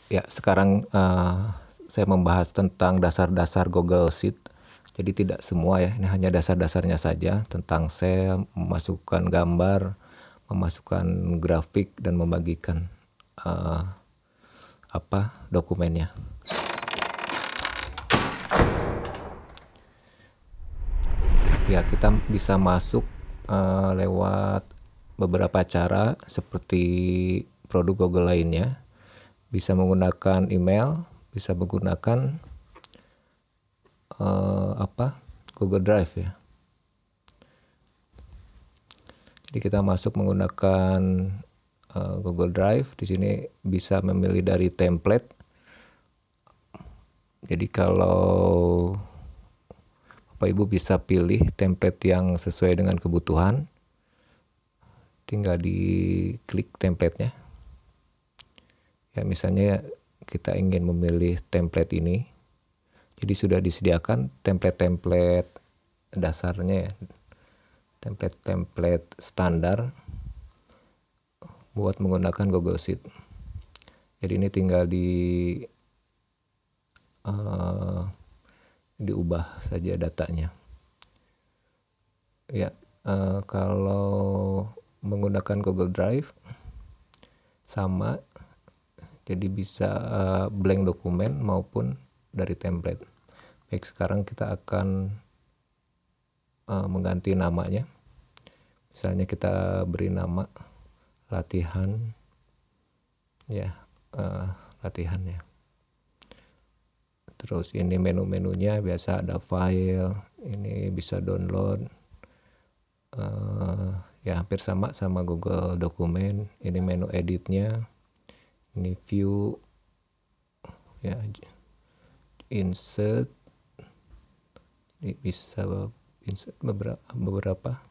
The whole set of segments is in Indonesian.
Ya, sekarang saya membahas tentang dasar-dasar Google Sheet. Jadi tidak semua ya, ini hanya dasar-dasarnya saja tentang sel, memasukkan gambar, memasukkan grafik dan membagikan dokumennya. Ya, kita bisa masuk lewat beberapa cara seperti produk Google lainnya. Bisa menggunakan email, bisa menggunakan Google Drive ya. Jadi kita masuk menggunakan Google Drive. Di sini bisa memilih dari template. Jadi kalau Bapak Ibu bisa pilih template yang sesuai dengan kebutuhan, tinggal diklik templatenya. Ya, misalnya kita ingin memilih template ini. Jadi sudah disediakan template-template dasarnya ya. Template-template standar buat menggunakan Google Sheet. Jadi ini tinggal diubah saja datanya. Ya, kalau menggunakan Google Drive sama, jadi bisa blank dokumen maupun dari template. Baik, sekarang kita akan mengganti namanya. Misalnya kita beri nama latihan, ya, latihan ya. Terus ini menu-menunya biasa ada file, ini bisa download. Ya hampir sama Google Dokumen. Ini menu editnya, ini view, ya, insert, ini bisa insert beberapa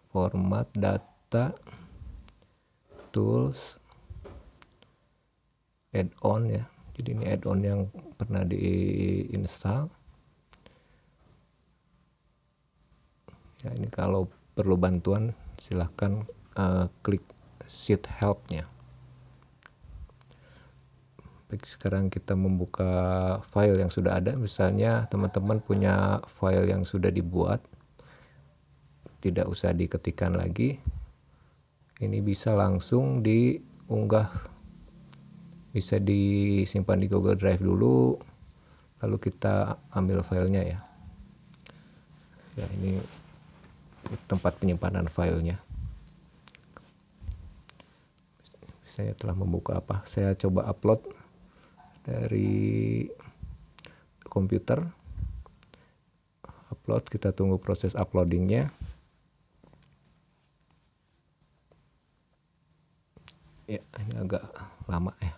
format data, tools, add-on ya. Jadi ini add-on yang pernah diinstal. Ya, ini kalau perlu bantuan silahkan klik sheet help-nya. Baik, sekarang kita membuka file yang sudah ada. Misalnya teman-teman punya file yang sudah dibuat, tidak usah diketikkan lagi. Ini bisa langsung diunggah, bisa disimpan di Google Drive dulu, lalu kita ambil filenya ya. Ya, ini tempat penyimpanan filenya. Saya telah membuka saya coba upload dari komputer. Upload, kita tunggu proses uploadingnya. Ya, ini agak lama ya.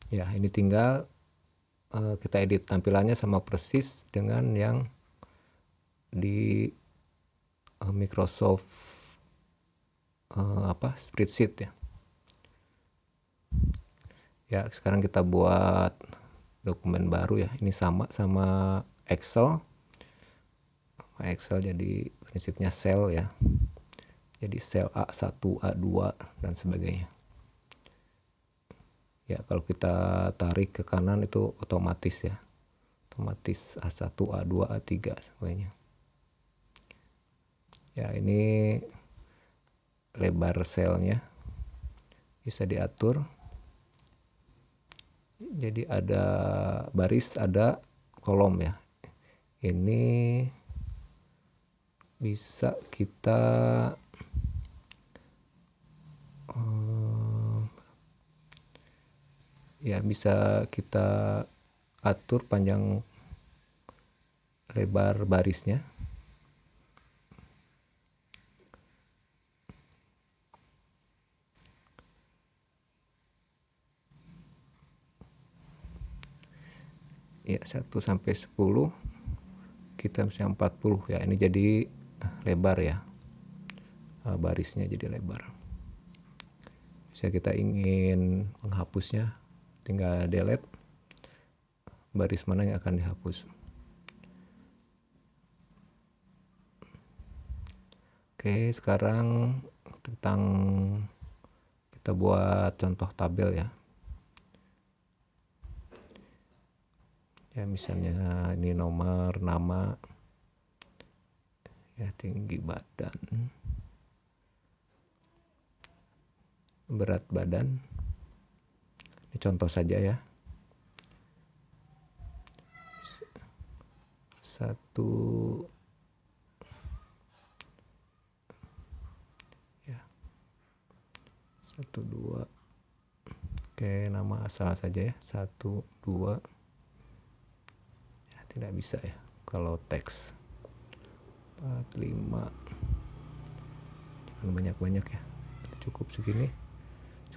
Ya, ini tinggal kita edit tampilannya sama persis dengan yang di Microsoft spreadsheet ya. Ya, sekarang kita buat dokumen baru ya. Ini sama Excel. Jadi prinsipnya sel ya. Jadi sel A1, A2 dan sebagainya. Ya, kalau kita tarik ke kanan itu otomatis ya. Otomatis A1, A2, A3 sebagainya. Ya, ini lebar selnya bisa diatur. Jadi ada baris, ada kolom ya. Ini bisa kita bisa kita atur panjang lebar barisnya. Ya, 1 sampai 10, kita bisa 40 ya. Ini jadi lebar ya, barisnya jadi lebar. Bisa kita ingin menghapusnya, tinggal delete, baris mana yang akan dihapus. Oke, sekarang kita buat contoh tabel ya. Ya misalnya ini nomor, nama, ya tinggi badan, berat badan. Ini contoh saja ya. 1 ya 1 2. Oke, nama asal saja ya. 1 2. Ya, tidak bisa ya kalau teks. 4 5. Jangan banyak-banyak ya. Cukup segini.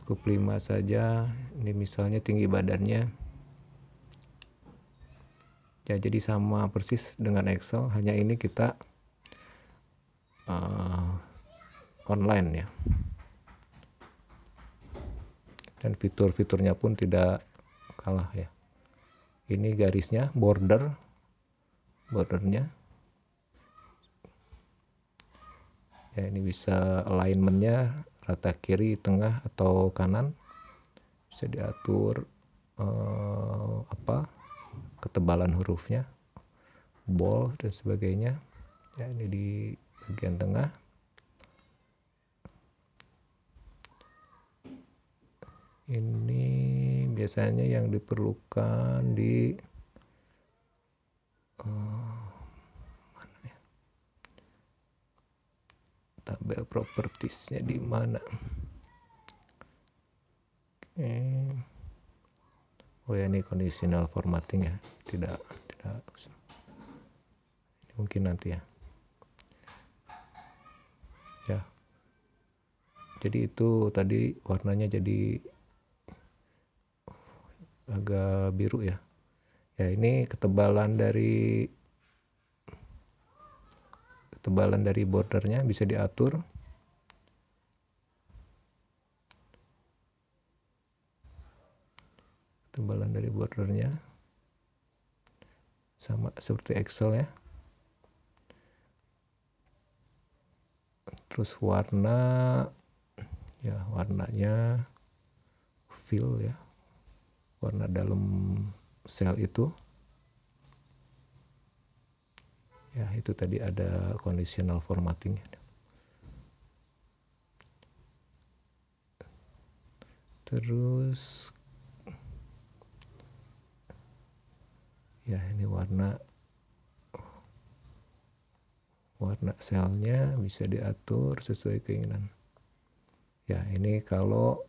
Cukup 5 saja. Ini misalnya tinggi badannya. Ya, jadi sama persis dengan Excel, hanya ini kita online ya. Dan fitur-fiturnya pun tidak kalah ya. Ini garisnya, bordernya. Ya, ini bisa alignmentnya rata kiri, tengah atau kanan. Bisa diatur ketebalan hurufnya, bold dan sebagainya. Ya, ini di bagian tengah. Ini biasanya yang diperlukan di mana ya? Tabel propertiesnya di mana? Oh ya, ini conditional formatting ya. Tidak ini mungkin nanti ya. Ya. Jadi itu tadi warnanya jadi agak biru ya. Ya, ini ketebalan dari bordernya bisa diatur. Ketebalan dari bordernya sama seperti Excel ya. Terus warnanya fill ya, warna dalam sel itu ya. Itu tadi ada conditional formatting. Terus ya, ini warna selnya bisa diatur sesuai keinginan. Ya, ini kalau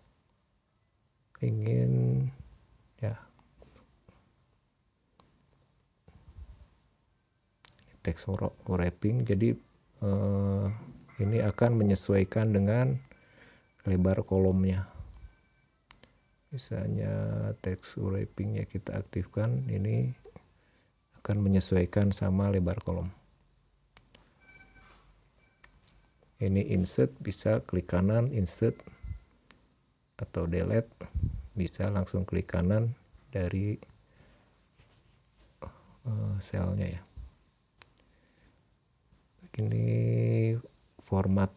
ingin ya text wrapping, jadi ini akan menyesuaikan dengan lebar kolomnya. Misalnya text wrappingnya kita aktifkan, ini akan menyesuaikan sama lebar kolom. Ini insert, bisa klik kanan insert, atau delete bisa langsung klik kanan dari selnya ya. Ini format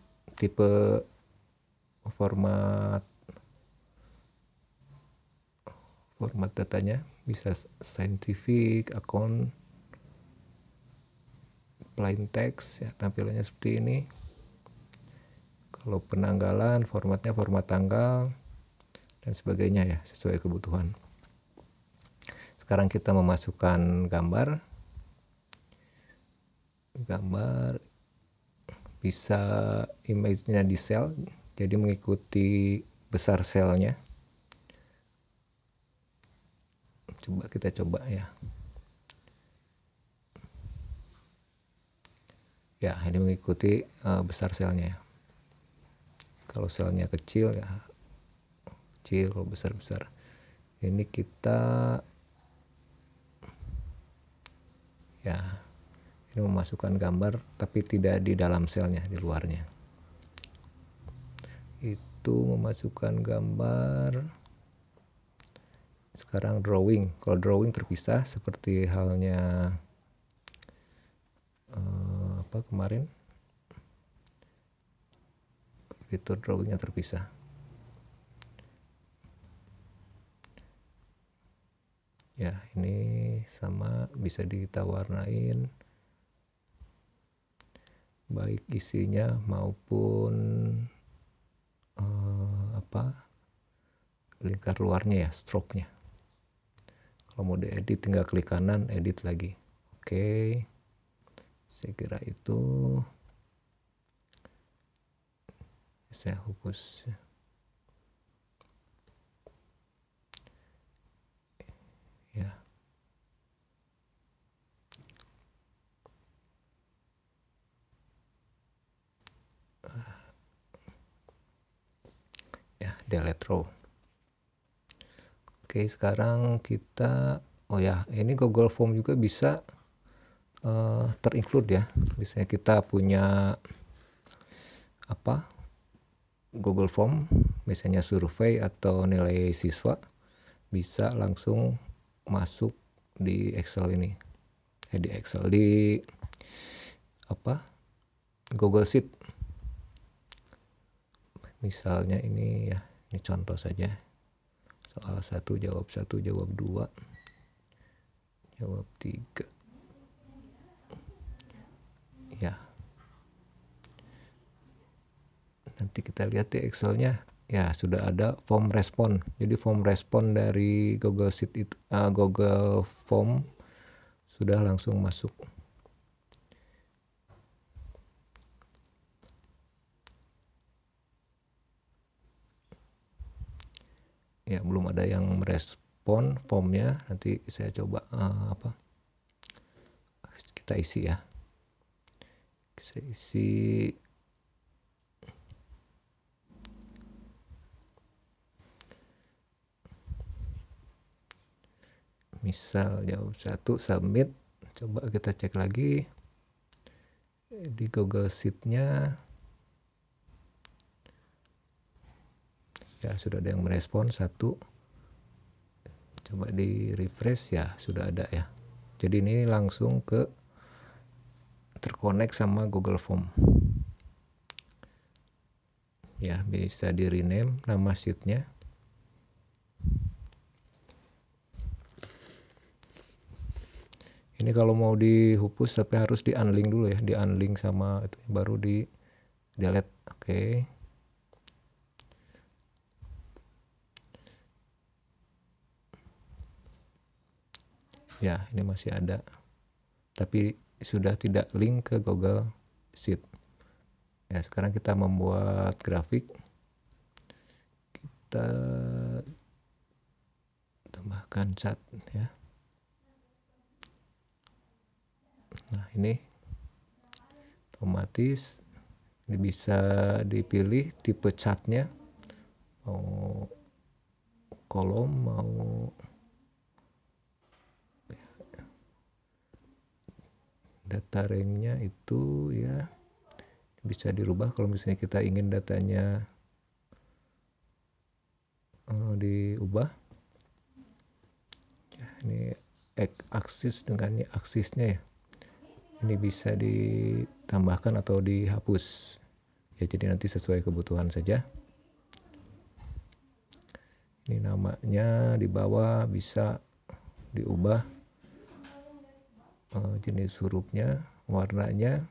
datanya bisa scientific, account, plain text ya, tampilannya seperti ini. Kalau penanggalan formatnya format tanggal dan sebagainya ya, sesuai kebutuhan. Sekarang kita memasukkan gambar bisa image-nya di sel, jadi mengikuti besar selnya. Kita coba ya. Ya, ini mengikuti besar selnya. Kalau selnya kecil ya kecil, kalau besar. Ini kita ya, ini memasukkan gambar tapi tidak di dalam selnya, di luarnya. Itu memasukkan gambar. Sekarang drawing. Kalau drawing terpisah seperti halnya kemarin. Fitur drawingnya terpisah. Ya, ini sama, bisa kita warnain baik isinya maupun lingkar luarnya ya, stroke-nya. Kalau mau diedit tinggal klik kanan, edit lagi. Oke, saya kira itu. Saya hapus ya. Ya, delete row. Oke, sekarang kita, oh ya, ini Google Form juga bisa terinclude ya. Misalnya kita punya Google Form, misalnya survei atau nilai siswa, bisa langsung masuk di Excel ini. Di Excel, di Google Sheet. Misalnya ini ya, ini contoh saja. Soal 1 jawab 1, jawab 2, jawab 3. Ya. Nanti kita lihat di Excelnya, ya sudah ada form respon. Jadi form respon dari Google Sheet itu, Google Form sudah langsung masuk. Ya, belum ada yang merespon formnya. Nanti saya coba kita isi ya. Saya isi misal jawab 1, submit. Coba kita cek lagi di Google Sheet-nya. Ya, sudah ada yang merespon 1. Coba di refresh, ya sudah ada ya. Jadi ini langsung terkonek sama Google Form. Ya, bisa di rename nama sheet-nya. Ini kalau mau dihapus tapi harus di unlink dulu ya, di unlink sama itu baru di delete. Oke. Ya, ini masih ada. Tapi sudah tidak link ke Google Sheet. Ya, sekarang kita membuat grafik. Kita tambahkan cat ya. Nah, ini otomatis ini bisa dipilih tipe catnya, mau kolom, mau data range-nya itu ya bisa dirubah kalau misalnya kita ingin datanya diubah. Ya, ini aksis dengan aksisnya ya. Ini bisa ditambahkan atau dihapus. Ya, jadi nanti sesuai kebutuhan saja. Ini namanya di bawah bisa diubah, jenis hurufnya, warnanya,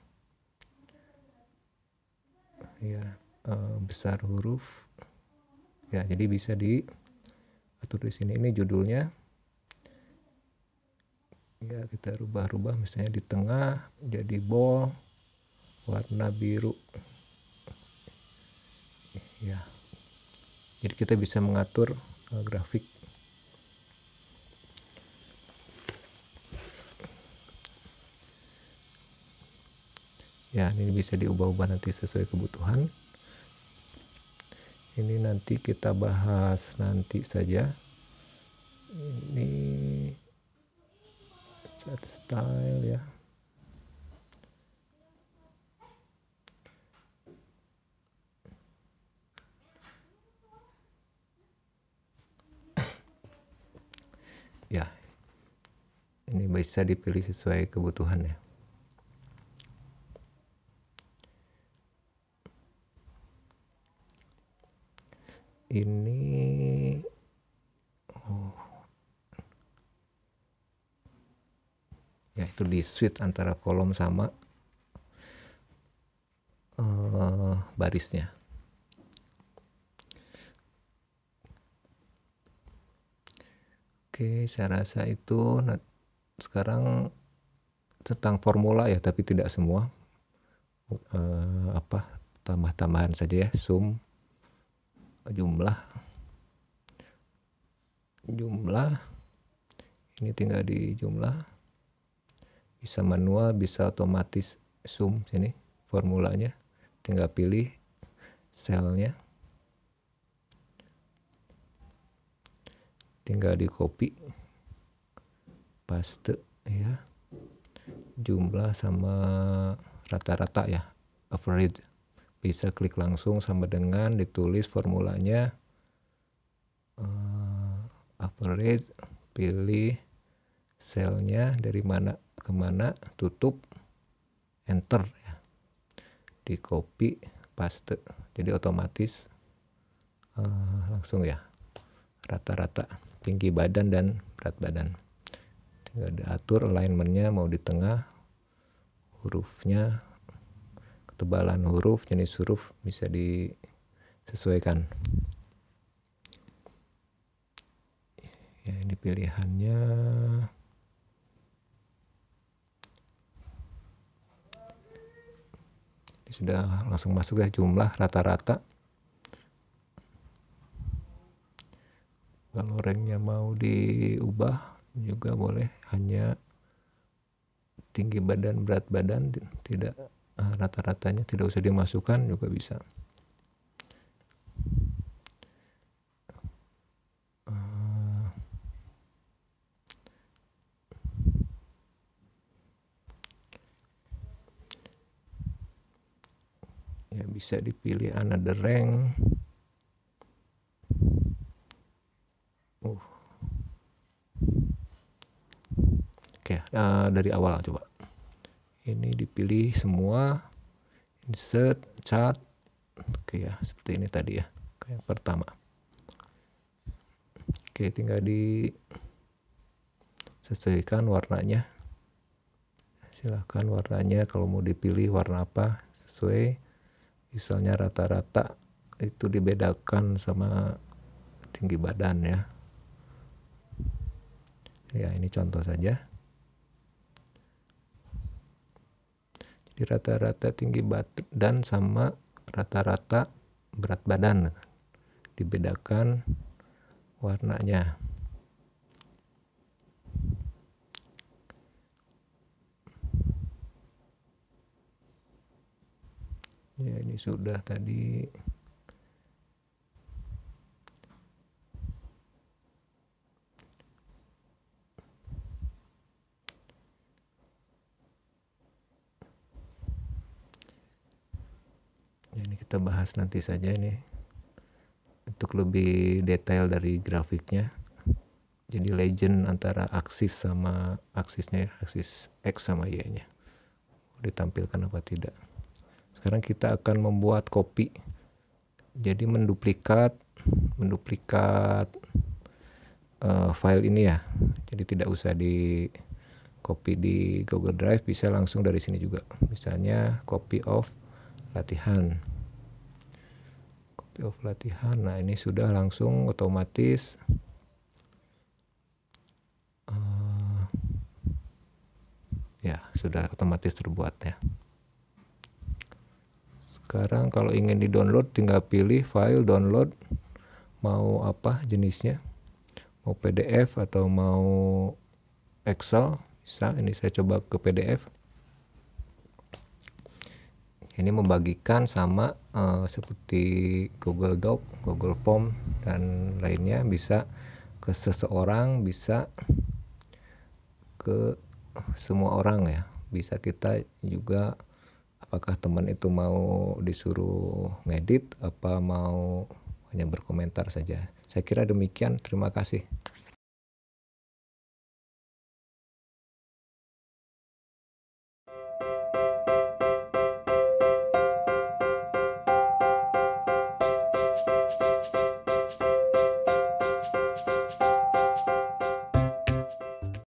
ya, besar huruf. Ya, jadi bisa diatur di sini. Ini judulnya. Ya, kita rubah-rubah, misalnya di tengah jadi bold, warna biru. Ya. Jadi kita bisa mengatur grafik. Ya, ini bisa diubah-ubah nanti sesuai kebutuhan. Ini nanti kita bahas nanti saja. Ini cat style ya. Ya, ini bisa dipilih sesuai kebutuhannya. Ini itu di switch antara kolom sama barisnya. Oke, saya rasa itu. Nah, sekarang tentang formula ya, tapi tidak semua. Tambah-tambahan saja ya, sum jumlah ini tinggal di jumlah, bisa manual bisa otomatis sum. Sini formulanya, tinggal pilih selnya, tinggal di copy paste ya, jumlah sama rata-rata ya, average. Bisa klik langsung sama dengan ditulis formulanya, average, pilih selnya dari mana ke mana, tutup, enter ya, di copy paste, jadi otomatis langsung ya rata-rata tinggi badan dan berat badan. Tinggal diatur alignmentnya, mau di tengah, hurufnya, ketebalan huruf, jenis huruf bisa disesuaikan. Ya, ini pilihannya. Ini sudah langsung masuk ya, jumlah rata-rata. Kalau ranknya mau diubah juga boleh, hanya tinggi badan berat badan, tidak rata-ratanya tidak usah dimasukkan juga bisa. Ya, bisa dipilih another rank. Oke, dari awal coba. Ini dipilih semua, insert, chart. Oke ya, seperti ini tadi ya, kayak pertama. Oke, tinggal disesuaikan warnanya. Silahkan warnanya kalau mau dipilih warna apa sesuai. Misalnya rata-rata itu dibedakan sama tinggi badan ya. Ya, ini contoh saja. Jadi rata-rata tinggi badan sama rata-rata berat badan dibedakan warnanya. Ya, ini sudah tadi. Ini kita bahas nanti saja ini untuk lebih detail dari grafiknya. Jadi legend antara aksis sama aksisnya, aksis X sama Y-nya ditampilkan apa tidak. Sekarang kita akan membuat copy, jadi menduplikat file ini ya. Jadi tidak usah di copy di Google Drive, bisa langsung dari sini juga. Misalnya copy of latihan. Nah, ini sudah langsung otomatis ya, sudah otomatis terbuat ya. Sekarang kalau ingin di-download tinggal pilih file download, mau apa jenisnya, mau PDF atau mau Excel, bisa. Ini saya coba ke PDF. Ini membagikan sama seperti Google Doc, Google Form dan lainnya, bisa ke seseorang, bisa ke semua orang ya. Bisa kita juga, apakah teman itu mau disuruh ngedit, apa mau hanya berkomentar saja. Saya kira demikian, terima kasih.